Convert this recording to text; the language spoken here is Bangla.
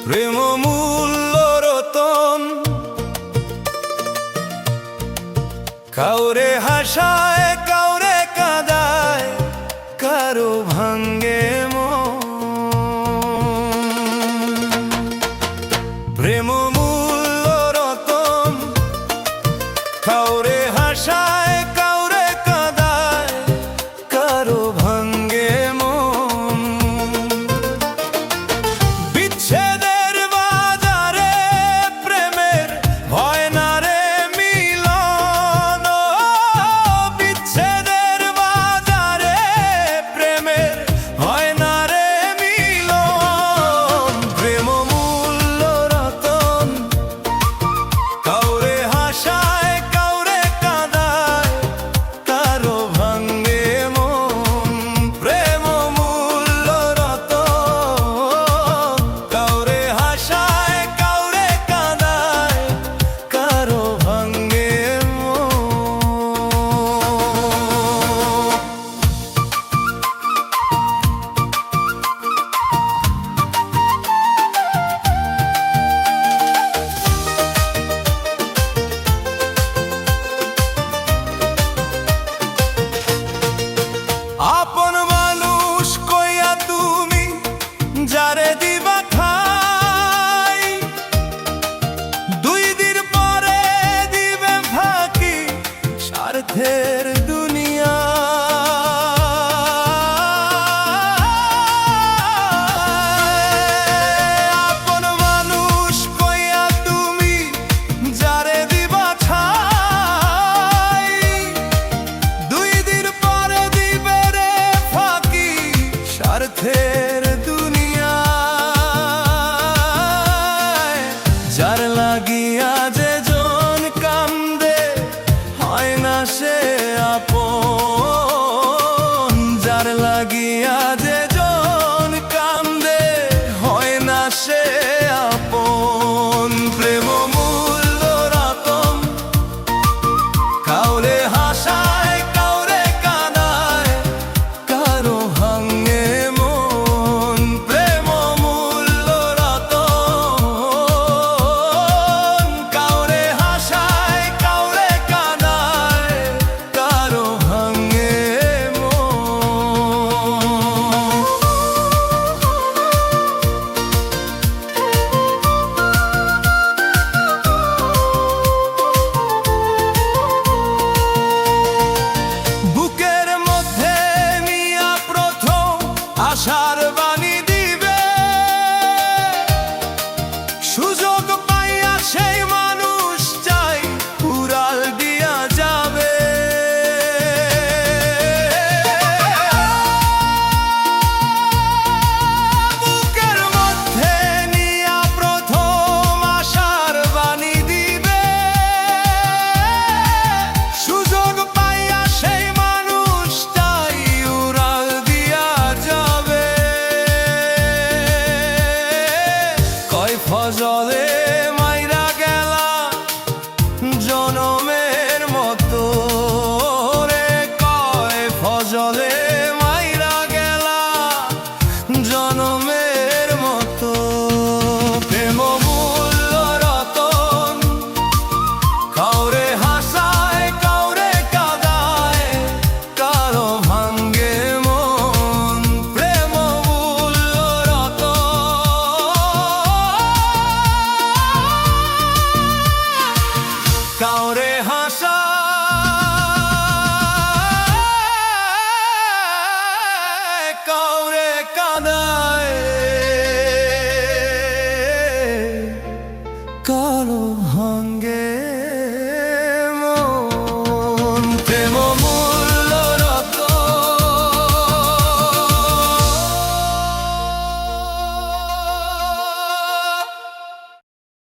প্রেম মূল্য রতন, কাউরে হাসায় কাউরে কাঁদায়, কারো ভাঙ্গে মন। প্রেম মূল্য রতন, কাউরে হাসায় কাউরে কাঁদায়, কারো ভাঙ্গে মন। বিচ্ছেদের বাজারে প্রেমের হয় না রে মিলন, বিচ্ছেদের বাজারে প্রেমের হয় না রে মিলন। প্রেম মূল্য রতন, কাউরে হাসায় কাউরে কাঁদায়, কারো ভাঙ্গে মন। প্রেম মূল্য রতন, কাউরে হাসায় কাউরে কাঁদায়, কারো ভাঙ্গে আপন মানুষ কইয়া তুমি যারে দিবা খাই, 2 দিন পরে দিবে ফাঁকি স্বার্থের দুনিয়া। আপন মানুষ কইয়া তুমি যারে দিবা ছাই, 2 দিন পরে দিবে রে ফাঁকি স্বার্থের দুনিয়ায়। যার লাগিয়া যে জন কান্দে হয় না সে আপন, যার লাগিয়া যে জন কান্দে হয় না সে আপন। প্রেম মূল্য রতন, কাউরে হাসায় কাউরে কাঁদায়, কারো ভাঙ্গে মন। প্রেম মূল্য রতন, কাউরে হাসায় কাউরে কাঁদায়, কারো ভাঙ্গে মন। বুকের মধ্যে নিয়া প্রথম আশার বাণী দিবে, সুযোগ পাইয়া সেই মানুষ চাই উড়াল দিয়া যাবে। বুকের মধ্যে নিয়া প্রথম আশার বাণী দিবে, সুযোগ পাইয়া সেই মানুষটাই উড়াল দিয়া যাবে। কয় ফজলে